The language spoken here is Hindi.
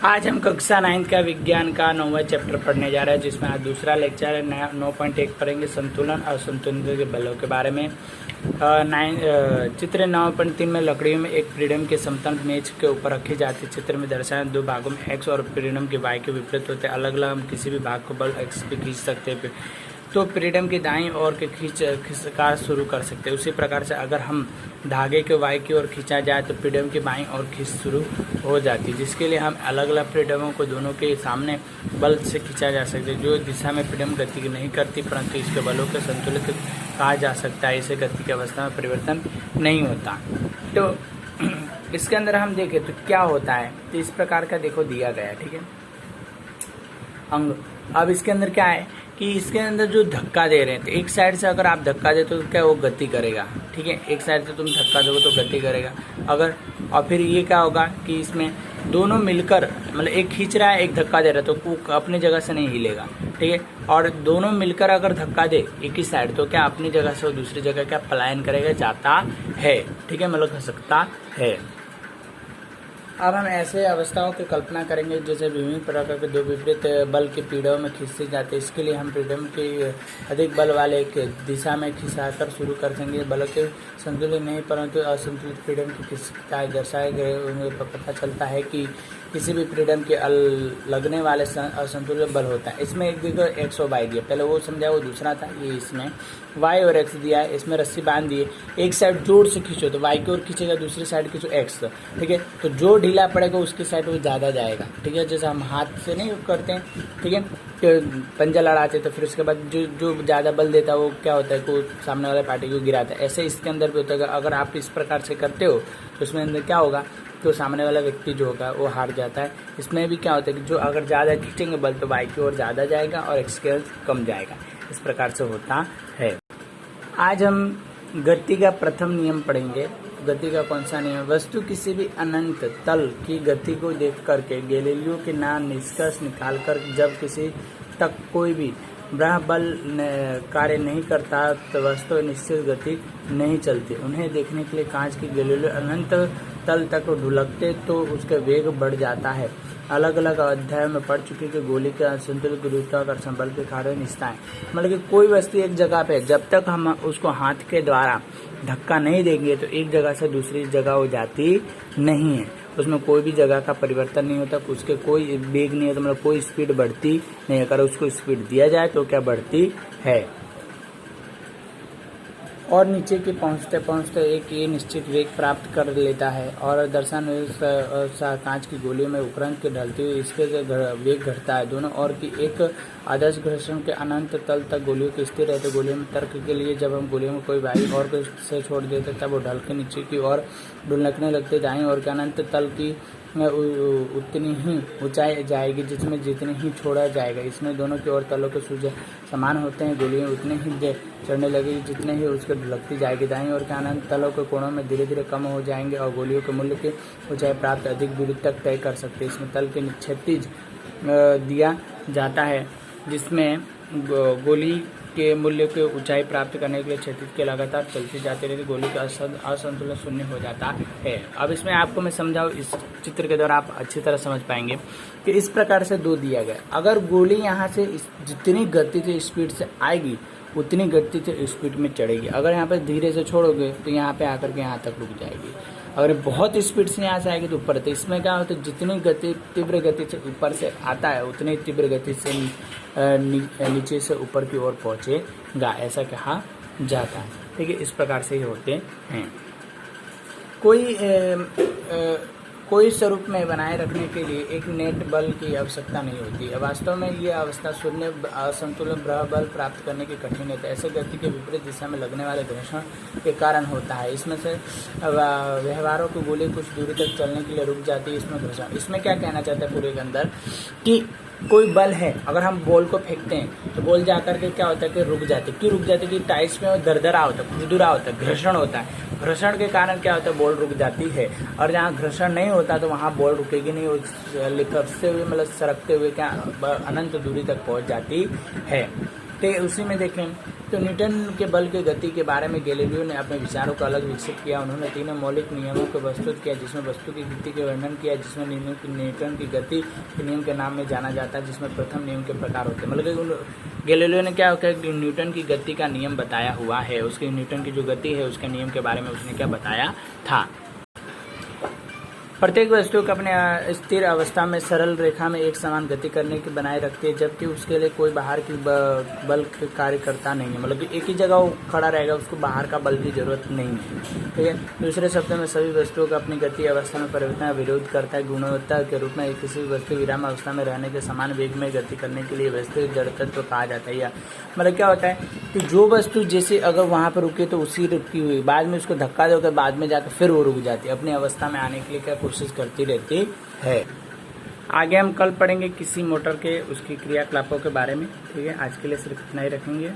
आज हम कक्षा 9 का विज्ञान का 9वां चैप्टर पढ़ने जा रहे हैं, जिसमें आज दूसरा लेक्चर है। 9.1 पढ़ेंगे संतुलन और संतुलन के बलों के बारे में। चित्र 9.3 में लकड़ियों में एक फ्रीडम के समतल मेज के ऊपर रखी जाती है। चित्र में दर्शाए दो भागों में एक्स और फ्रीडम के वाई के विपरीत होते हैं। अलग अलग हम किसी भी भाग को बल एक्स पे खींच सकते हैं, तो फ्रीडम की दाईं ओर के खींचकार शुरू कर सकते हैं। उसी प्रकार से अगर हम धागे के वाई की ओर खींचा जाए तो फ्रीडम की बाईं ओर खींच शुरू हो जाती है, जिसके लिए हम अलग अलग फ्रीडमों को दोनों के सामने बल से खींचा जा सकता है। जो दिशा में फ्रीडम गति नहीं करती, परंतु इसके बलों के संतुलित कहा जा सकता है। इसे गति की अवस्था में परिवर्तन नहीं होता। तो इसके अंदर हम देखें तो क्या होता है, तो इस प्रकार का देखो दिया गया, ठीक है अंग। अब इसके अंदर क्या है कि इसके अंदर जो धक्का दे रहे हैं, तो एक साइड से अगर आप धक्का दे तो क्या वो गति करेगा, ठीक है। एक साइड से तुम धक्का दोगे तो गति करेगा। अगर और फिर ये क्या होगा कि इसमें दोनों मिलकर, मतलब एक खींच रहा है एक धक्का दे रहा है, तो वो अपनी जगह से नहीं हिलेगा, ठीक है। और दोनों मिलकर अगर धक्का दे एक ही साइड, तो क्या अपनी जगह से वो दूसरी जगह क्या पलायन करेगा, जाता है, ठीक है, मतलब खसकता है। अब हम ऐसे अवस्थाओं की कल्पना करेंगे जैसे विभिन्न प्रकार के दो विपरीत बल के पीढ़ों में खींचते जाते हैं। इसके लिए हम फ्रीडम के अधिक बल वाले एक दिशा में खिंचाकर शुरू कर देंगे। बलों के संतुलित नहीं परंतु असंतुलित फ्रीडम की खिंचता दर्शाए गए उन्हें पता चलता है कि किसी भी फ्रीडम के लगने वाले असंतुलित बल होता है। इसमें एक देखो एक्स और वाई दिया, पहले वो समझा, वो दूसरा था। ये इसमें वाई और एक्स दिया है, इसमें रस्सी बांध दिए। एक साइड जोर से खींचो तो वाई की ओर खींचेगा, दूसरी साइड खींचो एक्स, ठीक है। तो जो ढीला पड़ेगा उसकी साइड वो ज़्यादा जाएगा, ठीक है। जैसे हम हाथ से नहीं करते हैं, ठीक है, तो पंजा लड़ाते तो फिर उसके बाद जो ज़्यादा बल देता है वो क्या होता है को सामने वाले पार्टी को गिराता है। ऐसे इसके अंदर भी होता है। अगर आप इस प्रकार से करते हो तो उसमें अंदर क्या होगा, तो सामने वाला व्यक्ति जो होगा वो हार जाता है। इसमें भी क्या होता है कि जो अगर ज़्यादा खींचेंगे बल तो वाई की ओर ज़्यादा जाएगा और एक्स की ओर कम जाएगा। इस प्रकार से होता है। आज हम गति का प्रथम नियम पढ़ेंगे। गति का कौन सा नियम? वस्तु किसी भी अनंत तल की गति को देख करके गैलीलियो के नाम निष्कर्ष निकालकर जब किसी तक कोई भी ब्रह्म बल कार्य नहीं करता तो वस्तु निश्चित गति नहीं चलती। उन्हें देखने के लिए कांच की गैलीलियो अनंत तल तक ढुलकते तो उसका वेग बढ़ जाता है। अलग अलग अध्याय में पढ़ चुके कि गोली के असंतुलित गुरुत्वाकर्षण बल के कारण निष्ठाएं, मतलब कि कोई वस्तु एक जगह पे जब तक हम उसको हाथ के द्वारा धक्का नहीं देंगे तो एक जगह से दूसरी जगह वो जाती नहीं है। उसमें कोई भी जगह का परिवर्तन नहीं होता, उसके कोई वेग नहीं होता, मतलब कोई स्पीड बढ़ती नहीं। अगर उसको स्पीड दिया जाए तो क्या बढ़ती है। और नीचे के पहुंचते पहुंचते एक ये निश्चित वेग प्राप्त कर लेता है। और दर्शन कांच की गोलियों में उपरंत के ढलती हुई इसके वेग घटता है। दोनों ओर की एक आदर्श घर्षण के अनंत तल तक गोलियों के स्थिर रहते। गोलियों में तर्क के लिए जब हम गोलियों में कोई वायु और को से छोड़ देते तब वो ढल के नीचे की ओर ढुलकने लगते। दाईं ओर के अनंत तल की उतनी ही ऊंचाई जाएगी जिसमें जितनी ही छोड़ा जाएगा। इसमें दोनों की ओर तलों के सूझे समान होते हैं। गोलियां उतने ही चढ़ने लगेगी जितने ही उसके ढुलकती जाएगी। दाईं ओर के अनंत तलों के कोणों में धीरे धीरे कम हो जाएंगे और गोलियों के मूल्य की ऊंचाई प्राप्त अधिक दूरी तक तय कर सकते हैं। इसमें तल के क्षैतिज दिया जाता है, जिसमें गोली के मूल्य की ऊंचाई प्राप्त करने के लिए क्षैतिज के लगातार चलती जाती रहती गोली का असंतुलन शून्य हो जाता है। अब इसमें आपको मैं समझाऊं, इस चित्र के द्वारा आप अच्छी तरह समझ पाएंगे कि इस प्रकार से दो दिया गया। अगर गोली यहाँ से जितनी गति से स्पीड से आएगी उतनी गति से स्पीड में चढ़ेगी। अगर यहाँ पर धीरे से छोड़ोगे तो यहाँ पे आकर के यहाँ तक रुक जाएगी। अगर बहुत स्पीड से यहाँ से आएगी तो ऊपर। तो इसमें क्या होता है, जितनी गति तीव्र गति से ऊपर से आता है उतनी तीव्र गति से नीचे से ऊपर की ओर पहुँचेगा, ऐसा कहा जाता है, ठीक है। इस प्रकार से ये होते हैं। कोई स्वरूप में बनाए रखने के लिए एक नेट बल की आवश्यकता नहीं होती है। वास्तव में ये अवस्था शून्य असंतुलन ब्रह्म बल प्राप्त करने की कठिन होता है। ऐसे गति के विपरीत दिशा में लगने वाले घर्षण के कारण होता है। इसमें से व्यवहारों की गोली कुछ दूरी तक चलने के लिए रुक जाती है। इसमें घर्षण, इसमें क्या कहना चाहता है पूरे के अंदर कि कोई बल है, अगर हम बॉल को फेंकते हैं तो बॉल जाकर के क्या होता है कि रुक जाती है। क्यों रुक जाती है कि टाइस में दरदरा होता है, खुरदुरा होता है, घर्षण होता है। घर्षण के कारण क्या होता है, बॉल रुक जाती है। और जहाँ घर्षण नहीं होता तो वहाँ बॉल रुकेगी नहीं, लिपटते हुए मतलब सरकते हुए क्या अनंत दूरी तक पहुँच जाती है। तो उसी में देखें तो न्यूटन के बल की गति के बारे में गैलीलियो ने अपने विचारों को अलग विकसित किया। उन्होंने तीनों मौलिक नियमों को प्रस्तुत किया, जिसमें वस्तु की गति के वर्णन किया, जिसमें न्यूटन की गति के नियम के नाम में जाना जाता है, जिसमें प्रथम नियम के प्रकार होते हैं। मतलब गैलीलियो ने क्या किया, न्यूटन की गति का नियम बताया हुआ है, उसकी न्यूटन की जो गति है उसके नियम के बारे में उसने क्या बताया था। प्रत्येक वस्तु को अपने स्थिर अवस्था में सरल रेखा में एक समान गति करने की बनाए रखती है, जबकि उसके लिए कोई बाहर की बल कार्य करता नहीं है। मतलब कि एक ही जगह वो खड़ा रहेगा, उसको बाहर का बल की जरूरत नहीं है। ठीक है। दूसरे शब्दों में सभी वस्तुओं का अपनी गति अवस्था में परिवर्तन विरोध करता है। गुणवत्ता के रूप में किसी वस्तु विराम अवस्था में रहने के समान वेग में गति करने के लिए वस्तु जड़तत्व कहा जाता है। या मतलब क्या होता है कि जो वस्तु जैसे अगर वहाँ पर रुके तो उसी रुकी हुई, बाद में उसको धक्का देकर बाद में जाकर फिर वो रुक जाती है, अपनी अवस्था में आने के लिए क्या कोशिश करती रहती है। आगे हम कल पढ़ेंगे किसी मोटर के उसकी क्रियाकलापों के बारे में। ठीक है, आज के लिए सिर्फ इतना ही रखेंगे।